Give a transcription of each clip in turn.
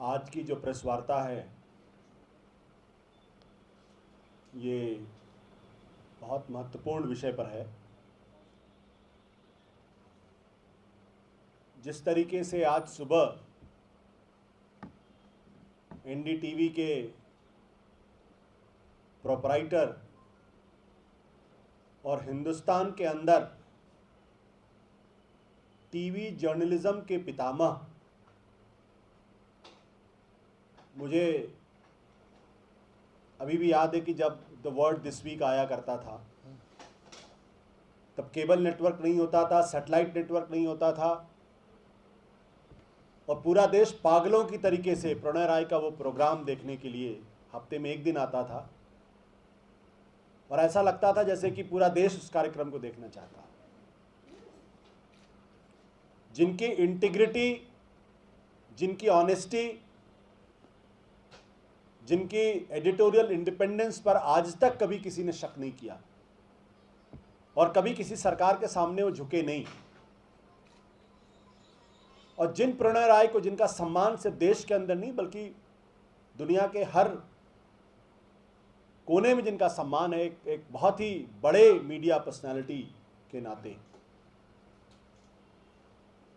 आज की जो प्रेस वार्ता है ये बहुत महत्वपूर्ण विषय पर है। जिस तरीके से आज सुबह एनडीटीवी के प्रोपराइटर और हिंदुस्तान के अंदर टीवी जर्नलिज्म के पितामह, मुझे अभी भी याद है कि जब द वर्ल्ड दिस वीक आया करता था तब केबल नेटवर्क नहीं होता था, सैटेलाइट नेटवर्क नहीं होता था और पूरा देश पागलों की तरीके से प्रणय राय का वो प्रोग्राम देखने के लिए हफ्ते में एक दिन आता था और ऐसा लगता था जैसे कि पूरा देश उस कार्यक्रम को देखना चाहता। जिनकी इंटीग्रिटी, जिनकी ऑनेस्टी, जिनकी एडिटोरियल इंडिपेंडेंस पर आज तक कभी किसी ने शक नहीं किया और कभी किसी सरकार के सामने वो झुके नहीं, और जिन प्रणय राय को, जिनका सम्मान सिर्फ देश के अंदर नहीं बल्कि दुनिया के हर कोने में जिनका सम्मान है, एक बहुत ही बड़े मीडिया पर्सनालिटी के नाते,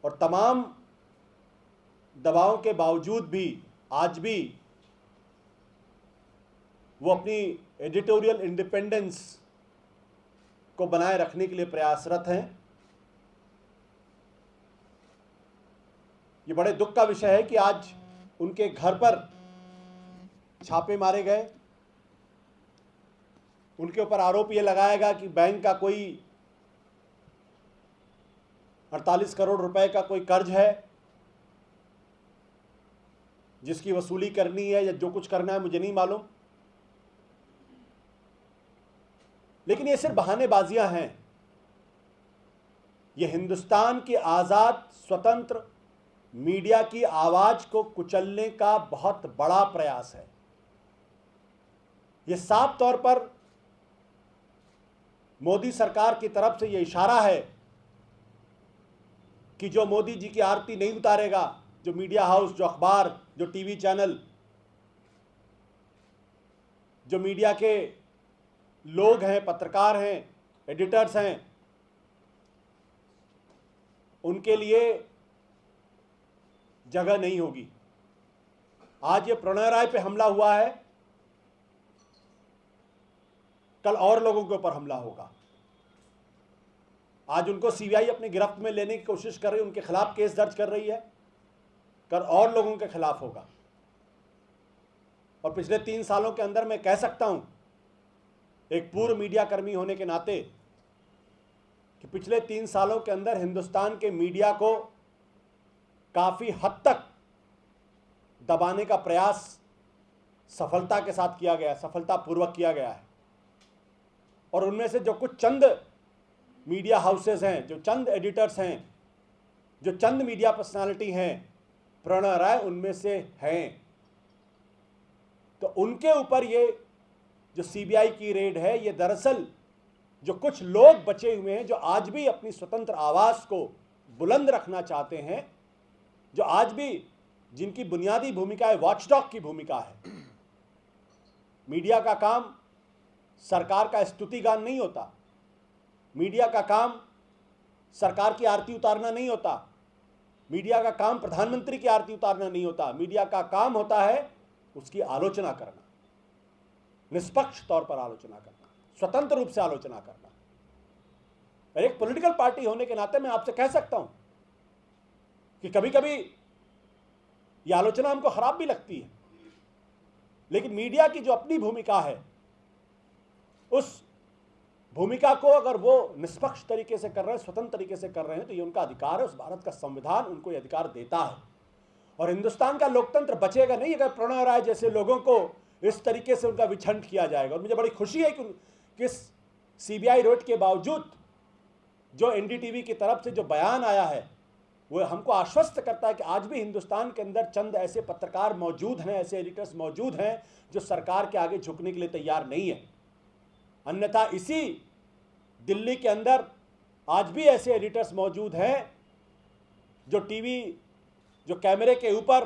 और तमाम दबावों के बावजूद भी आज भी वो अपनी एडिटोरियल इंडिपेंडेंस को बनाए रखने के लिए प्रयासरत हैं। ये बड़े दुख का विषय है कि आज उनके घर पर छापे मारे गए। उनके ऊपर आरोप ये लगाएगा कि बैंक का कोई 48 करोड़ रुपए का कोई कर्ज है जिसकी वसूली करनी है या जो कुछ करना है मुझे नहीं मालूम, लेकिन ये सिर्फ बहानेबाजियां हैं। ये हिंदुस्तान की आजाद स्वतंत्र मीडिया की आवाज को कुचलने का बहुत बड़ा प्रयास है। ये साफ तौर पर मोदी सरकार की तरफ से ये इशारा है कि जो मोदी जी की आरती नहीं उतारेगा, जो मीडिया हाउस, जो अखबार, जो टीवी चैनल, जो मीडिया के लोग हैं, पत्रकार हैं, एडिटर्स हैं, उनके लिए जगह नहीं होगी। आज ये प्रणय राय पे हमला हुआ है, कल और लोगों के ऊपर हमला होगा। आज उनको सीबीआई अपनी गिरफ्त में लेने की कोशिश कर रही है, उनके खिलाफ केस दर्ज कर रही है, कल और लोगों के खिलाफ होगा। और पिछले 3 सालों के अंदर मैं कह सकता हूं, एक पूर्व मीडिया कर्मी होने के नाते, कि पिछले 3 सालों के अंदर हिंदुस्तान के मीडिया को काफी हद तक दबाने का प्रयास सफलता के साथ किया गया, सफलतापूर्वक किया गया है। और उनमें से जो कुछ चंद मीडिया हाउसेस हैं, जो चंद एडिटर्स हैं, जो चंद मीडिया पर्सनालिटी हैं, प्रणय राय उनमें से हैं। तो उनके ऊपर ये जो सीबीआई की रेड है, ये दरअसल जो कुछ लोग बचे हुए हैं जो आज भी अपनी स्वतंत्र आवाज को बुलंद रखना चाहते हैं, जो आज भी जिनकी बुनियादी भूमिका है वॉचडॉग की भूमिका है। मीडिया का काम सरकार का स्तुतिगान नहीं होता, मीडिया का काम सरकार की आरती उतारना नहीं होता, मीडिया का काम प्रधानमंत्री की आरती उतारना नहीं होता। मीडिया का काम होता है उसकी आलोचना करना, निष्पक्ष तौर पर आलोचना करना, स्वतंत्र रूप से आलोचना करना। और एक पॉलिटिकल पार्टी होने के नाते मैं आपसे कह सकता हूं कि कभी कभी ये आलोचना हमको खराब भी लगती है, लेकिन मीडिया की जो अपनी भूमिका है, उस भूमिका को अगर वो निष्पक्ष तरीके से कर रहे हैं, स्वतंत्र तरीके से कर रहे हैं, तो ये उनका अधिकार है। उस भारत का संविधान उनको ये अधिकार देता है। और हिंदुस्तान का लोकतंत्र बचेगा नहीं अगर प्रणय राय जैसे लोगों को इस तरीके से उनका विछंड किया जाएगा। और मुझे बड़ी खुशी है कि सीबीआई रेड के बावजूद जो एनडीटीवी की तरफ से जो बयान आया है, वो हमको आश्वस्त करता है कि आज भी हिंदुस्तान के अंदर चंद ऐसे पत्रकार मौजूद हैं, ऐसे एडिटर्स मौजूद हैं जो सरकार के आगे झुकने के लिए तैयार नहीं है। अन्यथा इसी दिल्ली के अंदर आज भी ऐसे एडिटर्स मौजूद हैं जो टीवी, जो कैमरे के ऊपर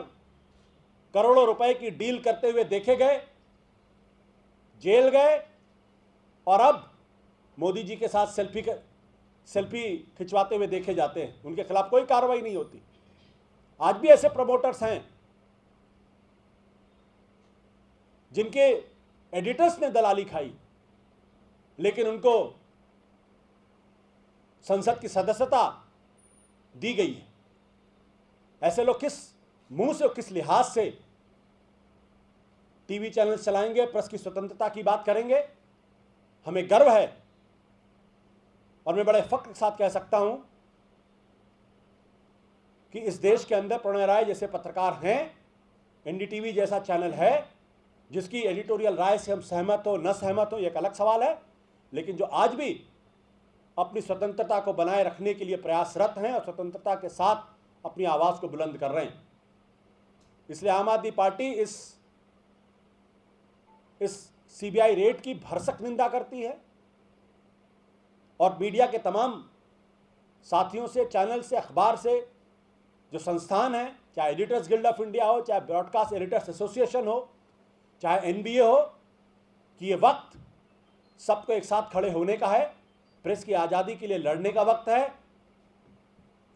करोड़ों रुपए की डील करते हुए देखे गए, जेल गए, और अब मोदी जी के साथ सेल्फी खिंचवाते हुए देखे जाते हैं। उनके खिलाफ कोई कार्रवाई नहीं होती। आज भी ऐसे प्रमोटर्स हैं जिनके एडिटर्स ने दलाली खाई, लेकिन उनको संसद की सदस्यता दी गई है। ऐसे लोग किस मुंह से और किस लिहाज से टीवी चैनल चलाएंगे, प्रेस की स्वतंत्रता की बात करेंगे? हमें गर्व है और मैं बड़े फख्र के साथ कह सकता हूं कि इस देश के अंदर प्रणय राय जैसे पत्रकार हैं, एनडीटीवी जैसा चैनल है, जिसकी एडिटोरियल राय से हम सहमत हो न सहमत हो, एक अलग सवाल है, लेकिन जो आज भी अपनी स्वतंत्रता को बनाए रखने के लिए प्रयासरत हैं और स्वतंत्रता के साथ अपनी आवाज़ को बुलंद कर रहे हैं। इसलिए आम आदमी पार्टी इस सीबीआई रेड की भरसक निंदा करती है और मीडिया के तमाम साथियों से, चैनल से, अखबार से, जो संस्थान है, चाहे एडिटर्स गिल्ड ऑफ इंडिया हो, चाहे ब्रॉडकास्ट एडिटर्स एसोसिएशन हो, चाहे एनबीए हो, कि ये वक्त सबको एक साथ खड़े होने का है, प्रेस की आज़ादी के लिए लड़ने का वक्त है।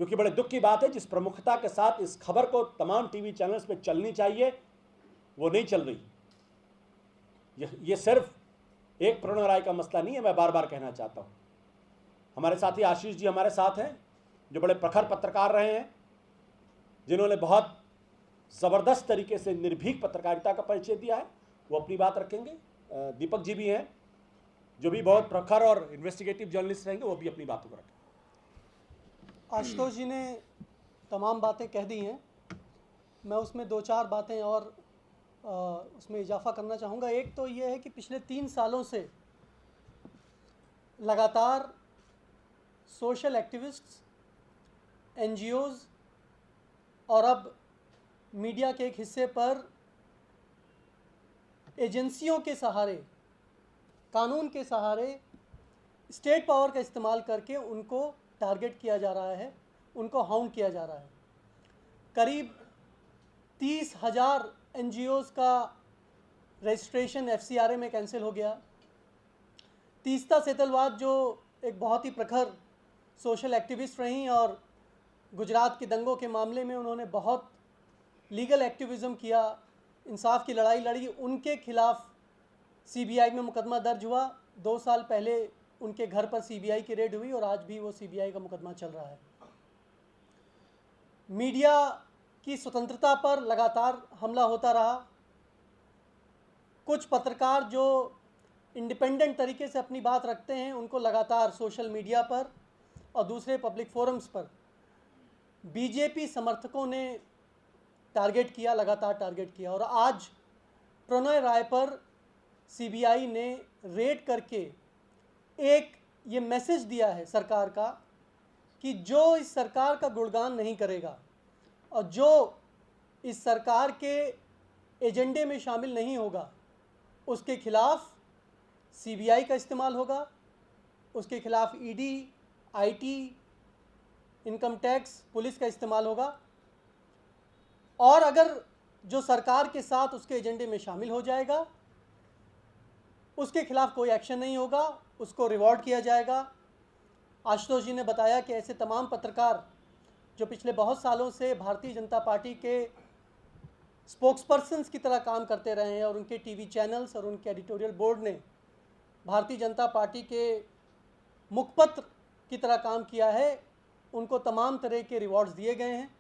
क्योंकि बड़े दुख की बात है, जिस प्रमुखता के साथ इस खबर को तमाम टीवी चैनल्स पे चलनी चाहिए वो नहीं चल रही। ये सिर्फ एक प्रणय राय का मसला नहीं है, मैं बार बार कहना चाहता हूँ। हमारे साथी आशीष जी हमारे साथ हैं, जो बड़े प्रखर पत्रकार रहे हैं, जिन्होंने बहुत ज़बरदस्त तरीके से निर्भीक पत्रकारिता का परिचय दिया है, वो अपनी बात रखेंगे। दीपक जी भी हैं, जो भी बहुत प्रखर और इन्वेस्टिगेटिव जर्नलिस्ट रहेंगे, वो भी अपनी बातों को रखेंगे। आशुतोष जी ने तमाम बातें कह दी हैं। मैं उसमें दो चार बातें और उसमें इजाफा करना चाहूँगा। एक तो ये है कि पिछले 3 सालों से लगातार सोशल एक्टिविस्ट्स, एनजीओज़ और अब मीडिया के एक हिस्से पर एजेंसियों के सहारे, कानून के सहारे, स्टेट पावर का इस्तेमाल करके उनको टारगेट किया जा रहा है, उनको हाउंड किया जा रहा है। करीब 30,000 एनजीओज़ का रजिस्ट्रेशन एफसीआरए में कैंसिल हो गया। तीस्ता सेतलवाद, जो एक बहुत ही प्रखर सोशल एक्टिविस्ट रहीं और गुजरात के दंगों के मामले में उन्होंने बहुत लीगल एक्टिविज़म किया, इंसाफ की लड़ाई लड़ी, उनके खिलाफ सीबीआई में मुकदमा दर्ज हुआ। 2 साल पहले उनके घर पर सीबीआई की रेड हुई और आज भी वो सीबीआई का मुकदमा चल रहा है। मीडिया की स्वतंत्रता पर लगातार हमला होता रहा। कुछ पत्रकार जो इंडिपेंडेंट तरीके से अपनी बात रखते हैं, उनको लगातार सोशल मीडिया पर और दूसरे पब्लिक फोरम्स पर बीजेपी समर्थकों ने टारगेट किया, लगातार टारगेट किया। और आज प्रणय राय पर सीबीआई ने रेड करके एक ये मैसेज दिया है सरकार का कि जो इस सरकार का गुणगान नहीं करेगा और जो इस सरकार के एजेंडे में शामिल नहीं होगा, उसके खिलाफ सीबीआई का इस्तेमाल होगा, उसके खिलाफ ED, IT, income tax, police का इस्तेमाल होगा। और अगर जो सरकार के साथ उसके एजेंडे में शामिल हो जाएगा, उसके खिलाफ कोई एक्शन नहीं होगा, उसको रिवॉर्ड किया जाएगा। आशुतोष जी ने बताया कि ऐसे तमाम पत्रकार जो पिछले बहुत सालों से भारतीय जनता पार्टी के स्पोक्सपर्सन्स की तरह काम करते रहे हैं और उनके टीवी चैनल्स और उनके एडिटोरियल बोर्ड ने भारतीय जनता पार्टी के मुखपत्र की तरह काम किया है, उनको तमाम तरह के रिवॉर्ड्स दिए गए हैं।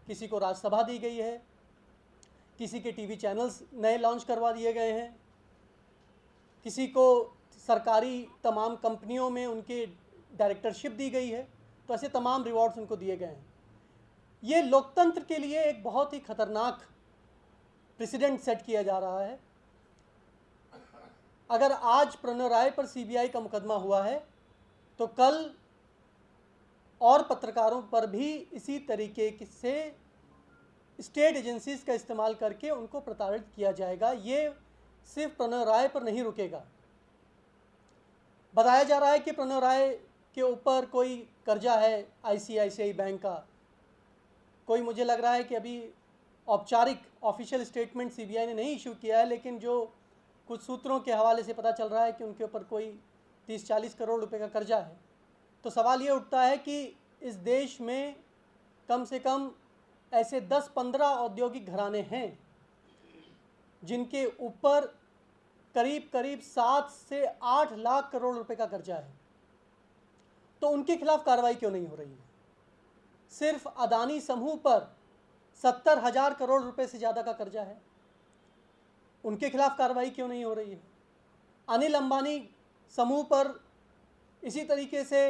किसी को राज्यसभा दी गई है, किसी के टीवी चैनल्स नए लॉन्च करवा दिए गए हैं, किसी को सरकारी तमाम कंपनियों में उनके डायरेक्टरशिप दी गई है। तो ऐसे तमाम रिवॉर्ड्स उनको दिए गए हैं। ये लोकतंत्र के लिए एक बहुत ही खतरनाक प्रेसिडेंट सेट किया जा रहा है। अगर आज प्रणय राय पर सीबीआई का मुकदमा हुआ है तो कल और पत्रकारों पर भी इसी तरीके से स्टेट एजेंसीज का इस्तेमाल करके उनको प्रताड़ित किया जाएगा। ये सिर्फ प्रणय राय पर नहीं रुकेगा। बताया जा रहा है कि प्रणय राय के ऊपर कोई कर्जा है आईसीआईसीआई बैंक का, कोई मुझे लग रहा है कि अभी औपचारिक ऑफिशियल स्टेटमेंट सीबीआई ने नहीं इशू किया है, लेकिन जो कुछ सूत्रों के हवाले से पता चल रहा है कि उनके ऊपर कोई 30-40 करोड़ रुपए का कर्जा है। तो सवाल ये उठता है कि इस देश में कम से कम ऐसे 10-15 औद्योगिक घराने हैं जिनके ऊपर करीब करीब 7 से 8 लाख करोड़ रुपए का कर्जा है। तो उनके खिलाफ कार्रवाई क्यों नहीं हो रही है? सिर्फ अदानी समूह पर 70,000 करोड़ रुपए से ज़्यादा का कर्जा है, उनके खिलाफ कार्रवाई क्यों नहीं हो रही है? अनिल अंबानी समूह पर इसी तरीके से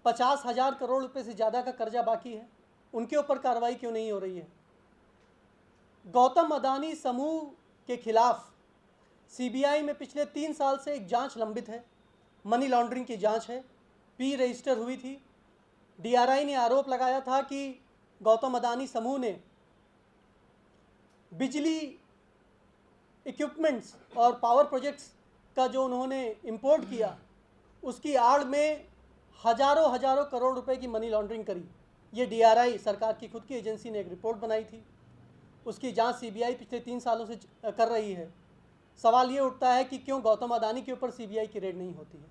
50,000 करोड़ रुपए से ज़्यादा का कर्जा बाकी है, उनके ऊपर कार्रवाई क्यों नहीं हो रही है? गौतम अदानी समूह के खिलाफ सीबीआई में पिछले 3 साल से एक जांच लंबित है, मनी लॉन्ड्रिंग की जांच है, पी रजिस्टर हुई थी। डीआरआई ने आरोप लगाया था कि गौतम अदानी समूह ने बिजली इक्विपमेंट्स और पावर प्रोजेक्ट्स का जो उन्होंने इंपोर्ट किया, उसकी आड़ में हजारों करोड़ रुपए की मनी लॉन्ड्रिंग करी। ये डीआरआई सरकार की खुद की एजेंसी ने एक रिपोर्ट बनाई थी, उसकी जांच सीबीआई पिछले 3 सालों से कर रही है। सवाल ये उठता है कि क्यों गौतम अदानी के ऊपर सीबीआई की रेड नहीं होती है,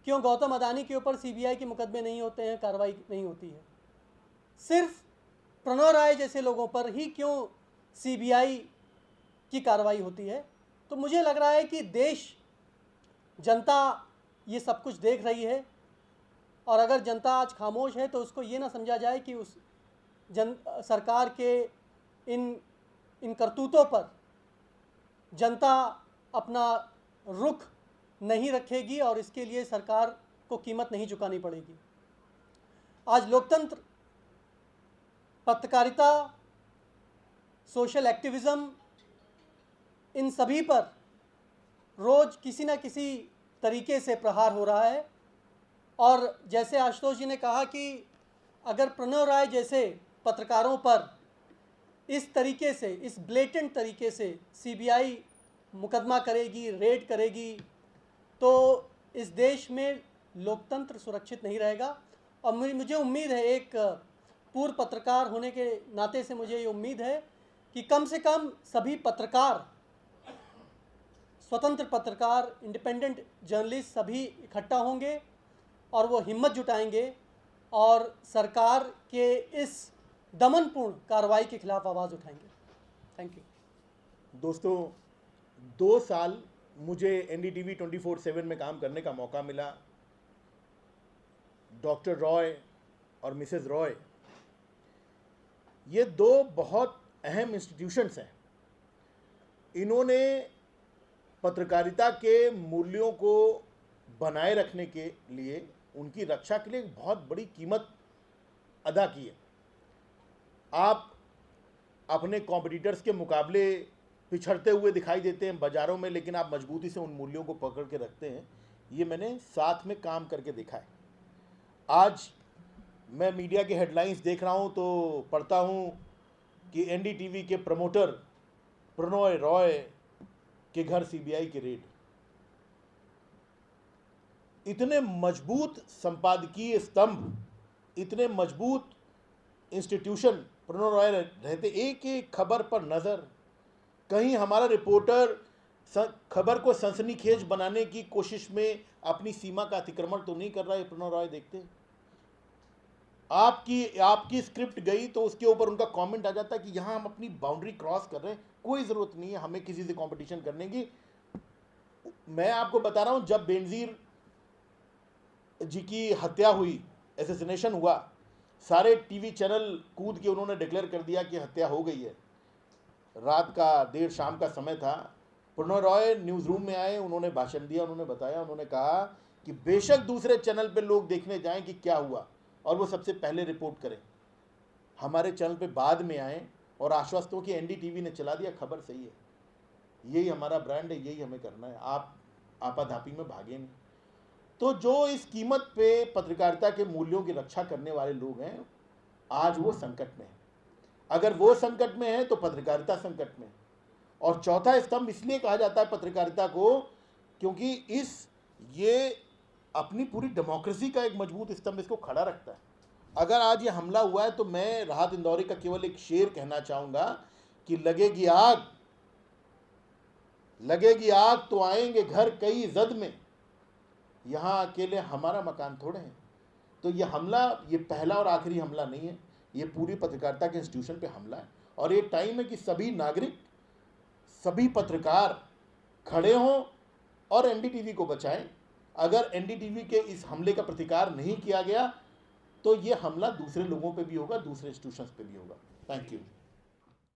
क्यों गौतम अदानी के ऊपर सीबीआई के मुकदमे नहीं होते हैं, कार्रवाई नहीं होती है। सिर्फ प्रणव राय जैसे लोगों पर ही क्यों सीबीआई की कार्रवाई होती है? तो मुझे लग रहा है कि देश जनता ये सब कुछ देख रही है, और अगर जनता आज खामोश है तो उसको ये ना समझा जाए कि उस सरकार के इन करतूतों पर जनता अपना रुख नहीं रखेगी और इसके लिए सरकार को कीमत नहीं चुकानी पड़ेगी। आज लोकतंत्र, पत्रकारिता, सोशल एक्टिविज़म, इन सभी पर रोज़ किसी न किसी तरीके से प्रहार हो रहा है। और जैसे आशुतोष जी ने कहा कि अगर प्रणव राय जैसे पत्रकारों पर इस तरीके से, इस ब्लेटेंट तरीके से सीबीआई मुकदमा करेगी, रेड करेगी, तो इस देश में लोकतंत्र सुरक्षित नहीं रहेगा। और मुझे उम्मीद है, एक पूर्व पत्रकार होने के नाते से मुझे ये उम्मीद है कि कम से कम सभी पत्रकार, स्वतंत्र पत्रकार, इंडिपेंडेंट जर्नलिस्ट सभी इकट्ठा होंगे और वो हिम्मत जुटाएंगे और सरकार के इस दमनपूर्ण कार्रवाई के खिलाफ आवाज़ उठाएंगे। Thank you. दोस्तों, 2 साल मुझे एनडीटीवी 24/7 में काम करने का मौका मिला। डॉक्टर रॉय और मिसेस रॉय, ये 2 बहुत अहम इंस्टीट्यूशंस हैं। इन्होंने पत्रकारिता के मूल्यों को बनाए रखने के लिए, उनकी रक्षा के लिए बहुत बड़ी कीमत अदा की है। आप अपने कॉम्पिटिटर्स के मुकाबले पिछड़ते हुए दिखाई देते हैं बाज़ारों में, लेकिन आप मजबूती से उन मूल्यों को पकड़ के रखते हैं। ये मैंने साथ में काम करके देखा है। आज मैं मीडिया के हेडलाइंस देख रहा हूँ तो पढ़ता हूँ कि एनडीटीवी के प्रमोटर प्रणव रॉय के घर सीबीआई की रेड। इतने मजबूत संपादकीय स्तंभ, इतने मजबूत इंस्टीट्यूशन प्रणव रॉय रहते, एक एक खबर पर नज़र। कहीं हमारा रिपोर्टर खबर को सनसनीखेज बनाने की कोशिश में अपनी सीमा का अतिक्रमण तो नहीं कर रहा है? प्रणव रॉय देखते, आपकी स्क्रिप्ट गई तो उसके ऊपर उनका कमेंट आ जाता है कि यहाँ हम अपनी बाउंड्री क्रॉस कर रहे हैं, कोई ज़रूरत नहीं है हमें किसी से कंपटीशन करने की। मैं आपको बता रहा हूँ, जब बेनज़ीर जी की हत्या हुई, एसेसिनेशन हुआ, सारे टीवी चैनल कूद के उन्होंने डिक्लेयर कर दिया कि हत्या हो गई है। रात का देर शाम का समय था, प्रणव रॉय न्यूज़ रूम में आए, उन्होंने भाषण दिया, उन्होंने बताया, उन्होंने कहा कि बेशक दूसरे चैनल पे लोग देखने जाएं कि क्या हुआ और वो सबसे पहले रिपोर्ट करें, हमारे चैनल पे बाद में आएँ और आश्वस्त हो कि एनडीटीवी ने चला दिया, खबर सही है, यही हमारा ब्रांड है, यही हमें करना है, आप आपाधापी में भागे नहीं। तो जो इस कीमत पे पत्रकारिता के मूल्यों की रक्षा करने वाले लोग हैं, आज वो संकट में हैं। अगर वो संकट में है तो पत्रकारिता संकट में। और चौथा स्तंभ इसलिए कहा जाता है पत्रकारिता को क्योंकि ये अपनी पूरी डेमोक्रेसी का एक मजबूत स्तंभ इसको खड़ा रखता है। अगर आज ये हमला हुआ है तो मैं राहत इंदौरी का केवल एक शेर कहना चाहूँगा कि लगेगी आग तो आएंगे घर कई जद में, यहां अकेले हमारा मकान थोड़े हैं। तो ये हमला, ये पहला और आखिरी हमला नहीं है, ये पूरी पत्रकारिता के इंस्टीट्यूशन पे हमला है। और ये टाइम है कि सभी नागरिक, सभी पत्रकार खड़े हों और एनडीटीवी को बचाएं। अगर एनडीटीवी के इस हमले का प्रतिकार नहीं किया गया तो ये हमला दूसरे लोगों पे भी होगा, दूसरे इंस्टीट्यूशंस पे भी होगा। Thank you.